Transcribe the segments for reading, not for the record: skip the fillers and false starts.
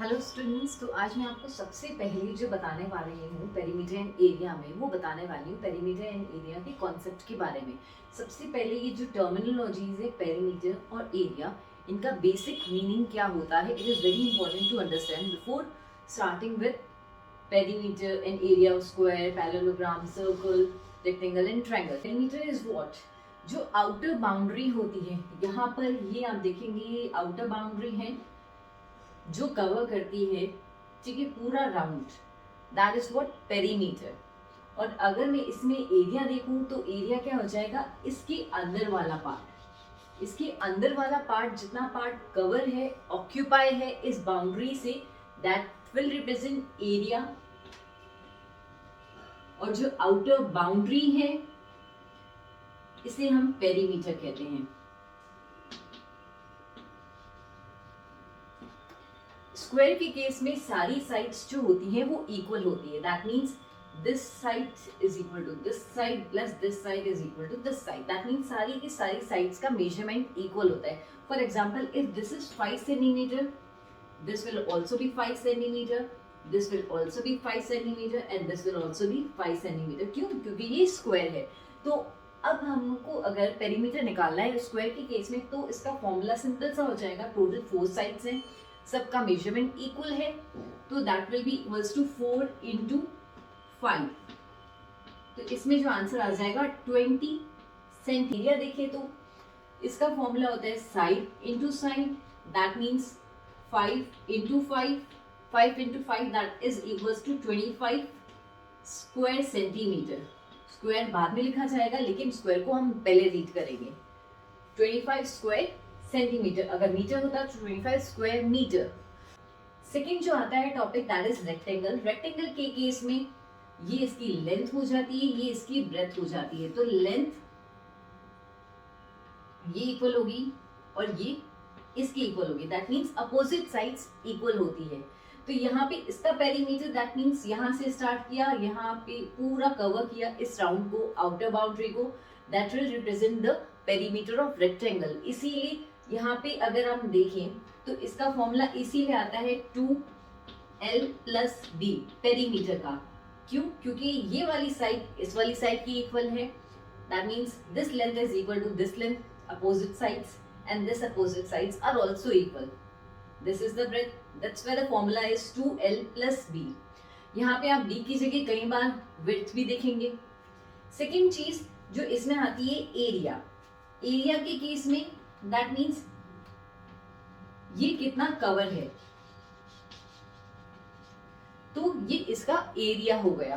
Hello students, तो आज मैं आपको सबसे पहले जो बताने वाली हूँ पेरीमीटर एंड एरिया में, वो बताने वाली हूँ पेरीमीटर एंड एरिया के कॉन्सेप्ट के बारे में। सबसे पहले ये जो टर्मिनोलॉजीज है पेरीमीटर और एरिया, इनका बेसिक मीनिंग क्या होता है, it is very important to understand before starting with perimeter and area of square, parallelogram, circle, rectangle and triangle. Perimeter is what, जो आउटर बाउंड्री होती है। यहाँ पर ये आप देखेंगे, ये आउटर बाउंड्री है जो कवर करती है, ठीक है, पूरा round, that is what perimeter. और अगर मैं इसमें एरिया देखूं तो एरिया क्या हो जाएगा, इसके अंदर वाला पार्ट, इसके अंदर वाला पार्ट, जितना पार्ट कवर है, ऑक्यूपाई है इस बाउंड्री से, दैट विल रिप्रेजेंट एरिया। और जो आउटर बाउंड्री है इसे हम पेरीमीटर कहते हैं। स्क्वायर के केस में सारी साइड्स जो होती हैं वो इक्वल होती है, that means this side is equal to this side plus this side is equal to this side, that means सारी की सारी साइड्स का मेजरमेंट इक्वल होता है। For example, if this is 5 centimetre, this will also be 5 centimetre, this will also be 5 centimetre and this will also be 5 centimetre. क्यों? क्योंकि ये square है। तो अब हमको अगर पेरीमीटर निकालना है स्क्वायर के केस में, तो इसका फॉर्मूला सिंपल सा हो जाएगा, टोटल 4 साइड्स हैं, सबका मेजरमेंट इक्वल है, तो that will be equals to 4 into 5। तो इसमें जो आंसर आ जाएगा 20 सेंटीमीटर। देखिए तो इसका फॉर्मूला होता है side into side, that means 5 into 5, 5 into 5 that is equals to 25 square centimetre. Square बाद में लिखा जाएगा, लेकिन स्क्वायर को हम पहले रीड करेंगे। 25 स्क्वायर सेंटीमीटर, अगर मीटर होता तो 25 स्क्वायर मीटर। सेकेंड जो आता है topic, that is rectangle. Rectangle के केस में ये इसकी लेंथ हो जाती है, ये इसकी ब्रेथ हो जाती है। तो लेंथ ये इक्वल होगी और ये इसकी इक्वल होगी, that means opposite sides equal होती है। तो यहाँ पे इसका पेरीमीटर, दैट मीन्स यहाँ से स्टार्ट किया, यहाँ पे पूरा कवर किया इस राउंड को, आउटर बाउंड्री को, that will represent the perimeter of rectangle. इसीलिए यहाँ पे अगर हम देखें तो इसका फॉर्मूला इसीलिए आता है 2l प्लस b पेरीमीटर का। क्यों? क्योंकि ये वाली साइड इस वाली साइड की इक्वल है, that means this length is equal to this length, opposite sides, and this opposite sides are also equal. This is the breadth, that's why the formula is 2l plus b। यहाँ पे आप b की जगह कई बार width भी देखेंगे। Second चीज जो इसमें आती है एरिया। एरिया के केस में दैट मीन्स ये कितना कवर है, तो ये इसका एरिया हो गया।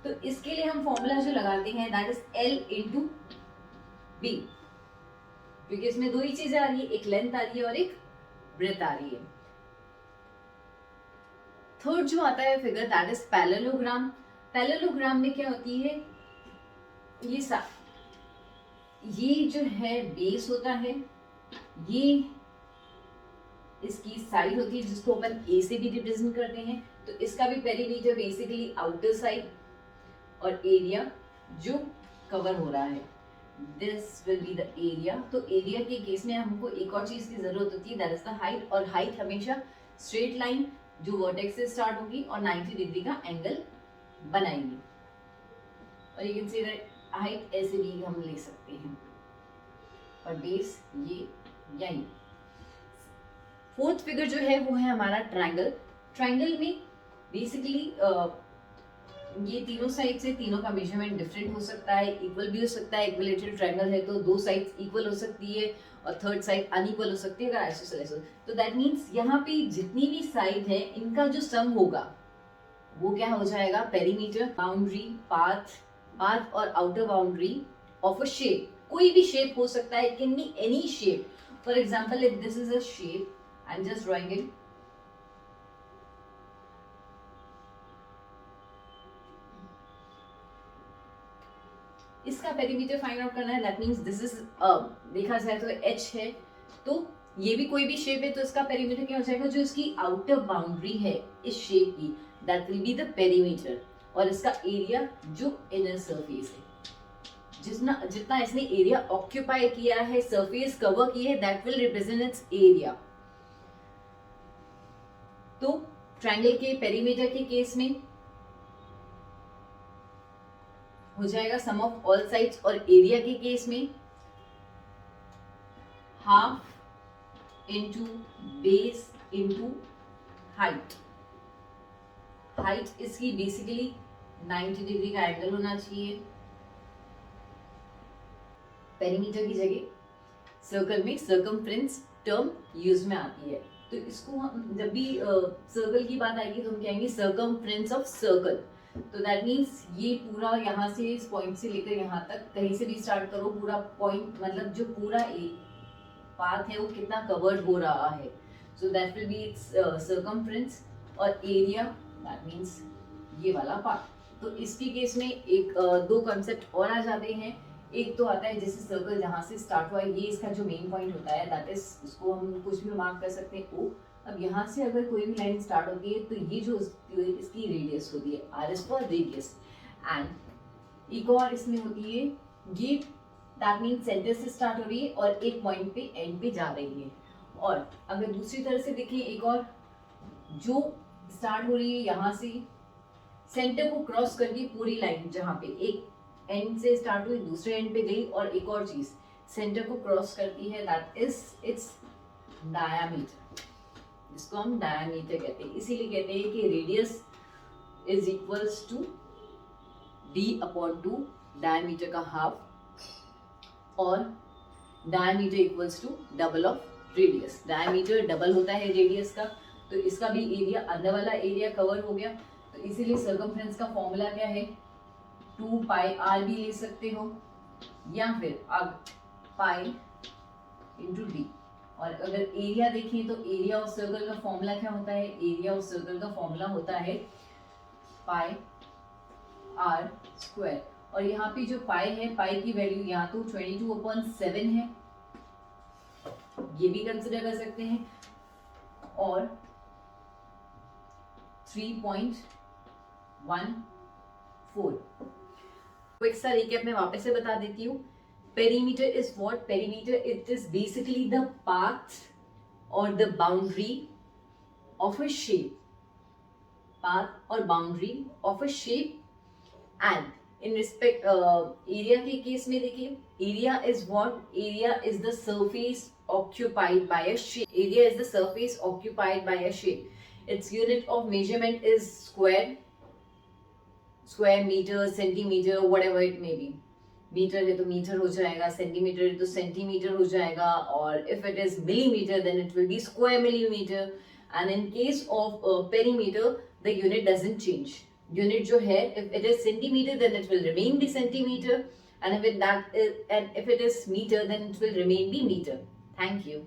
तो इसके लिए हम फॉर्मूला जो लगाते हैं that is L into b, क्योंकि इसमें दो ही चीजें आ रही है, एक लेंथ आ रही है और एक ब्रेथ आ रही है। थर्ड जो आता है figure, that is parallelogram. Parallelogram में क्या होती है, ये जो है बेस होता है, ये इसकी साइड होती है जिसको अपन ए से भी रिप्रेजेंट करते हैं। तो इसका भी पेरीमीटर बेसिकली आउटर साइड, और एरिया जो कवर हो रहा है, this will be the area. तो एरिया के केस में हमको एक और चीज की जरूरत होती है, दैट इज द हाइट। और हाइट हमेशा स्ट्रेट लाइन जो वर्टेक्स से स्टार्ट होगी और 90 डिग्री का एंगल बनाएंगे। और you can see that height ऐसे भी हम ले सकते हैं, और बेस ये यही। फोर्थ फिगर जो है वो है हमारा ट्रायंगल। ट्रायंगल में बेसिकली ये तीनों साइड से तीनों का मेजरमेंट डिफरेंट हो सकता है, इक्वल भी हो सकता है। इक्विलेटरल ट्रायंगल है तो दो साइड्स इक्वल हो सकती है और थर्ड साइड अनइक्वल हो सकती है अगर आइसोसेलेस हो। तो दैट मीन्स यहाँ पे जितनी भी साइड है इनका जो सम होगा वो क्या हो जाएगा, पेरीमीटर, बाउंड्री, पाथ और outer boundary of a shape. कोई भी शेप हो सकता है, it can be any shape. For example, if this is a shape, I'm just drawing it. इसका पेरीमीटर फाइंड आउट करना है, दैट मीन्स दिस इज देखा जाए तो h है, तो ये भी कोई भी शेप है तो इसका पेरीमीटर क्या हो जाएगा, जो इसकी आउटर बाउंड्री है इस शेप की, that will be the perimeter. और इसका एरिया जो इनर सरफेस है, जितना इसने एरिया ऑक्यूपाई किया है, सरफेस कवर की है, that will represent it's area. तो ट्रायंगल के पेरीमीटर के केस में हो जाएगा सम ऑफ ऑल साइड्स, और एरिया के केस में half into base into height. Height इसकी बेसिकली 90 डिग्री का एंगल होना चाहिए। पेरीमीटर की जगह सर्कल में सर्कमफ्रेंस टर्म यूज में आती है, तो इसको हम जब भी सर्कल की बात आएगी तो हम कहेंगे सर्कमफ्रेंस ऑफ सर्कल। तो दैट मीन्स ये पूरा यहाँ से इस पॉइंट से लेकर यहाँ तक कहीं से भी स्टार्ट करो, पूरा पॉइंट मतलब जो पूरा पाथ है वो कितना कवर्ड हो रहा है, so that will B it's circumference. और एरिया दैट मीन्स ये वाला पार्ट। तो इसके केस में एक दो कंसेप्ट और आ जाते हैं। एक तो आता है जैसे सर्कल जहाँ से स्टार्ट हुआ है, ये इसका जो मेन पॉइंट होता है, दैट इज उसको हम कुछ भी मार्क कर सकते हैं ओ। अब यहाँ से अगर कोई भी लाइन स्टार्ट होती है तो ये जो इसकी रेडियस होती है, r is for radius. And एक और इसमें होती है ये, दैट मीन सेंटर से स्टार्ट हो रही है और एक पॉइंट पे एंड पे जा रही है। और अगर दूसरी तरह से देखें, एक और जो स्टार्ट हो रही है यहाँ से सेंटर को क्रॉस करके पूरी लाइन, जहाँ पे एक एंड से स्टार्ट हुई दूसरे एंड पे गई, और एक और चीज सेंटर को क्रॉस करती है, दैट इज इट्स डायामीटर, जिसको हम डायामीटर कहते हैं। इसीलिए कहते हैं कि radius is equals to d upon two, diameter का हाफ, और diameter equals to double of radius. Diameter double होता है रेडियस का, तो इसका भी एरिया, अंदर वाला एरिया कवर हो गया। तो इसीलिए सर्कमफ्रेंस का फॉर्मूला क्या है, 2 पाई आर भी ले सकते हो, या फिर अब पाई इंटू डी। और अगर एरिया देखें तो एरिया ऑफ सर्कल का फॉर्मूला क्या होता है, एरिया ऑफ सर्कल का फॉर्मूला होता है पाई आर स्क्वायर। और यहाँ पे जो पाई है, पाई की वैल्यू यहाँ तो 22/7 है, ये भी कंसिडर कर सकते हैं, और 3.14। क्विक सा रिकैप मैं वापस से बता देती हूँ। Perimeter is what? Perimeter it is basically the path और the boundary of a shape, path और boundary of a shape. And in respect area के केस में देखिए, area is what? Area is the surface occupied by a shape. Area is the surface occupied by a shape. Its unit of measurement is square, meter, centimeter, whatever it may be. Metre है तो metre हो जाएगा, centimetre है तो centimetre हो जाएगा, और if it is millimeter then it will be square millimeter. And in case of perimeter the unit doesn't change. Unit जो है, if it is centimeter then it will remain be centimeter, and if it is meter then it will remain be meter. Thank you.